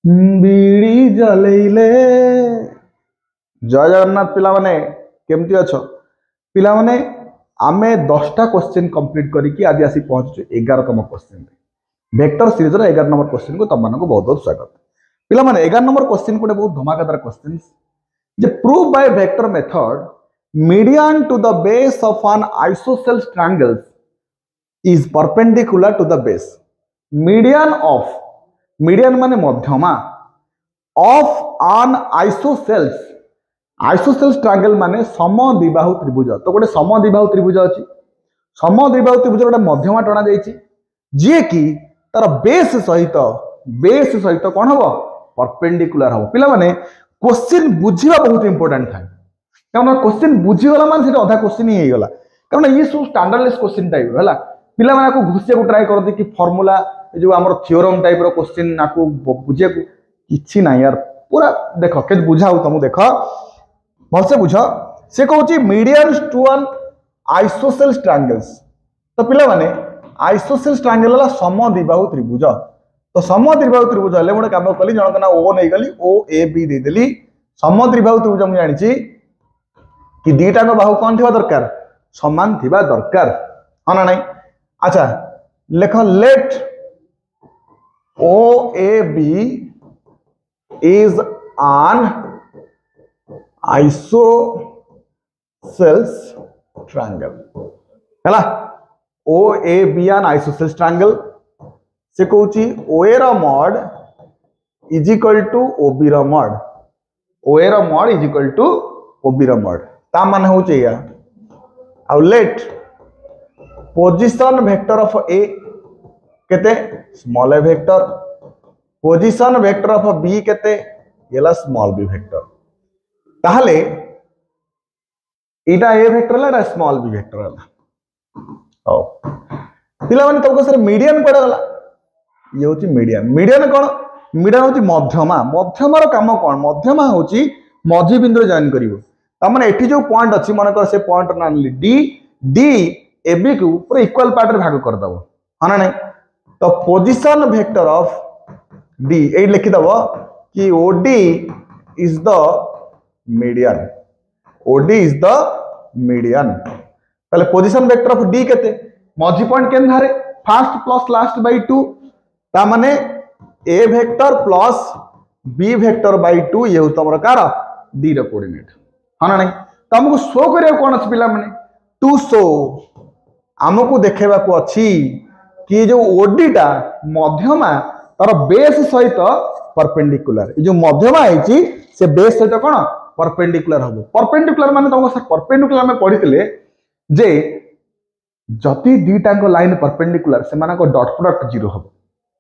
बीड़ी जलैले। जय जगन्नाथ पिला माने केमती अछ पिला माने आमे 10टा क्वेश्चन कंप्लीट करिकी आज आसी पहुंचु 11तम क्वेश्चन वेक्टर सीरीज रो 11 नंबर क्वेश्चन को तम मानको बहुत बहुत स्वागत पिला माने 11 नंबर क्वेश्चन कोटे बहुत धमाकेदार क्वेश्चन जे prove by vector method median to the base of an isosceles triangle is perpendicular to the base median माने मध्यमा ऑफ एन आइसोसेल्स ट्रायंगल माने समद्विबाहु त्रिभुज तो गोटे समद्विबाहु त्रिभुज अछि समद्विबाहु त्रिभुज गोटे मध्यमा टणा जाइछि जे कि तार बेस सहित कौन हम परपेंडिकुलर हम पिला माने क्वेश्चन बुझिबा बहुत इंपोर्टेंट थाए कारण क्वेश्चन बुझीगला माने से अधा क्वेश्चन ही गला कारण ये सब स्टैंडर्डलेस क्वेश्चन टाइप है पिला माने को घुसिया को ट्राई करते कि फॉर्मूला जो आमर थ्योरम टाइप रो क्वेश्चन नाको बुझिया को किछि ना यार पूरा देख के बुझाऊ तुम देख भलसे बुझ से कहूँ median to an isosceles triangles तो पिला माने आइसोसेल्स ट्रायंगल है समद्विबाहु त्रिभुज तो समद्विबाहु त्रिभुज हेले गोटे काम कली जनक ना ओ नहीं गली ओ ए बी दे देली समद्विबाहु त्रिभुज मु जानि कि दीटा को बाहु कौन थिबा दरकार समान थिबा दरकार हां ना नहीं अच्छा लेख let O A B is an isosceles triangle हैला O A B an isosceles triangle से कहूची ओ ए रो mod is equal to O B रो मॉड ओ ए रो mod is equal to O B रो mod ता माने होचे या आ let position vector of A केते small a vector position vector of B केते येला स्मॉल बी वेक्टर ताहले इटा A vector La small b vector ला ओ पिला माने तब सर मीडियन पड़ गला ये होची मीडियन कोन मीडियन होची मध्यमार काम कोन मध्यमा होची मध्य बिंदु जॉइन करिवो त माने एठी जो पॉइंट अछि मन कर से पॉइंट नानली डी ए बी को पूरा इक्वल पार्ट रे भाग कर दबो हां नहीं तो position vector of D A लिखि दबो कि OD is the median OD is the median ताले पोजीशन वेक्टर ऑफ डी केते मझी पॉइंट केन धारे फर्स्ट प्लस लास्ट बाय 2 ता माने A vector plus B vector by 2 ये हो तमर कार डी रो कोऑर्डिनेट हां नहीं तो हमको शो करिया कोन अछि पिला माने टू शो हमको देखेबा को अछि कि जो ओडी टा मध्यमा तार बेस सहित परपेंडिकुलर जो मध्यमा है से बेस सहित कौन परपेंडिकुलर हम परपेंडिकुलर माने तुमको सर परपेंडिकुलर में पढ़ी जे जति दीटा लाइन परपेंडिकुलर से मानको डॉट प्रोडक्ट 0 हम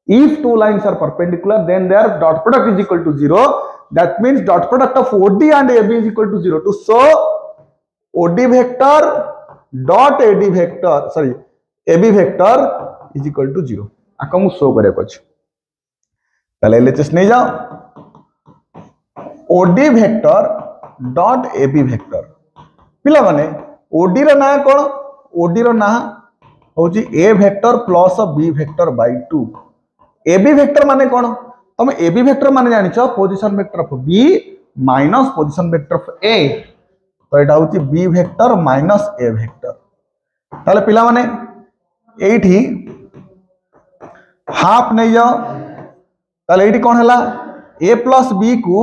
if two lines are perpendicular then their dot product is equal to 0 that means dot product of OD and AB is equal to 0 to show OD vector dot AD vector sorry AB vector is equal to 0 आको मु show करे अछि ताले LHS नहीं जाओ OD vector dot AB vector पिला माने OD रो ना कोन ओडी रो ना होची A vector plus B vector by 2 AB vector माने कोन तुम एबी वेक्टर माने जानिछो position vector of B minus position vector of A तो एटा होची B vector minus A vector ताले पिला माने एठी हाफ नहीं जाओ ताले एठी कोन हला a प्लस बी को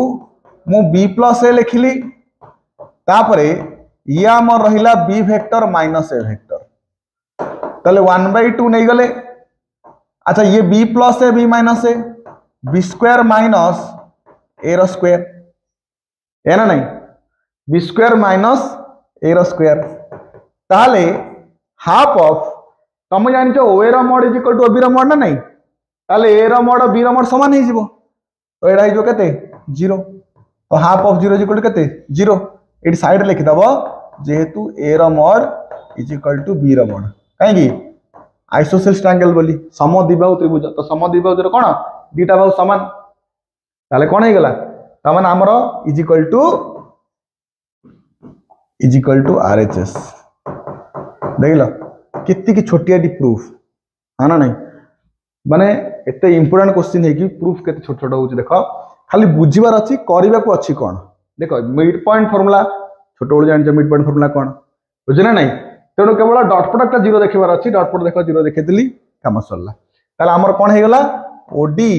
मु b प्लस ए लिखिली तापरे ये आमर रहिला b vector minus A vector ताले 1/2 नहीं गले अच्छा ये b plus A b minus A b square minus A रो स्क्वायर है ना नहीं b स्क्वायर माइनस ए रो स्क्वायर ताले हाफ ऑफ तुम जानिछो o रो mod is equal to b रो मॉड ना नहीं ताले ए रो मॉड बी रो मॉड समान ही जीवो तो एडा हिजो केते 0 तो half of 0 is equal to केते 0 एडी साइड लिखि दबो जेहेतु ए रो mod is equal to B रो मॉड काहे की आइसोसेल्स ट्रायंगल बोली समद्विबाहु त्रिभुज तो समद्विबाहु रे कोन दीटा बाहु समान ताले कोन हे गेला त माने हमरो इज इक्वल टू आरएचएस देखलो कितनी की छोटी प्रूफ है ना नहीं माने एते इंपोर्टेंट क्वेश्चन है कि प्रूफ केते छोट छोट होउची देखो खाली बुझीबार अछि करिबा को अछि कोन देखो मिड पॉइंट फार्मूला छोट बड़ जान मिड पॉइंट फार्मूला कोन बुझिना नहीं तेणु केवल डॉट प्रोडक्ट जीरो देखिबार अछि डॉट प्रोडक्ट देखो जीरो देखैतली काम सरला ताले हमर कोन हे गेला OD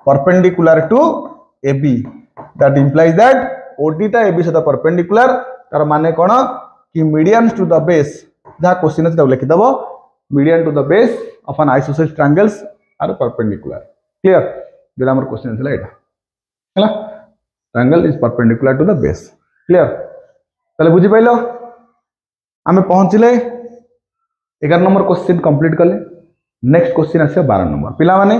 perpendicular to AB that implies that OD टा एबी से परपेंडिकुलर तार माने कोन कि मीडियन टू द बेस जहाँ क्वेश्चन अछि लिखि दबो median to the base of an isosceles triangles are perpendicular clear जेला हमर क्वेश्चन छला एटा हला triangle is perpendicular to the base clear ताले बुझि पाइलो आमे पहुंचले 11 नंबर क्वेश्चन कंप्लीट कले नेक्स्ट क्वेश्चन आसे 12 नंबर पिला माने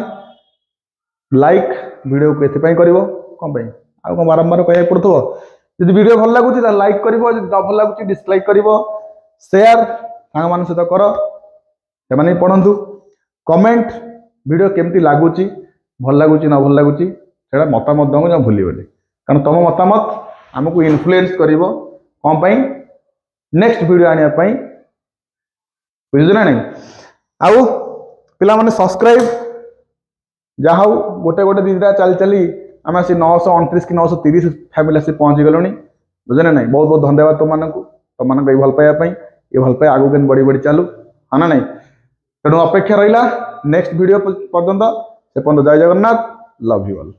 लाइक वीडियो को एथे पई करबो कोन पई आ को बारंबार कहै पड़थो यदि वीडियो भल लागुची त लाइक करबो यदि न भल लागुची डिसलाइक करबो शेयर सांग मान सहित कर से माने पढंतु कमेंट वीडियो केमती लागुची भल लागुची न भल लागुची सेडा मतामत दंग न भूली बोले कारण तुम मतामत हमको इन्फ्लुएंस करिवो कोन पई नेक्स्ट वीडियो आनिया पई बुझिना नहीं आउ पिला माने सब्सक्राइब जहाँ गोटे गोटे दीदा चली चली आम आसी 929 कि 930 फैमिली आसी पहुंची गलुनी बुझे ना बहुत बहुत धन्यवाद तुम भल पाइबा ये भल पाए आगू के बढ़ी बढ़ी चालू हाँ ना नहीं तेणु अपेक्षा रहा नेक्स्ट वीडियो पर्यंत से पर्यंत जय जगन्नाथ लव यू ऑल।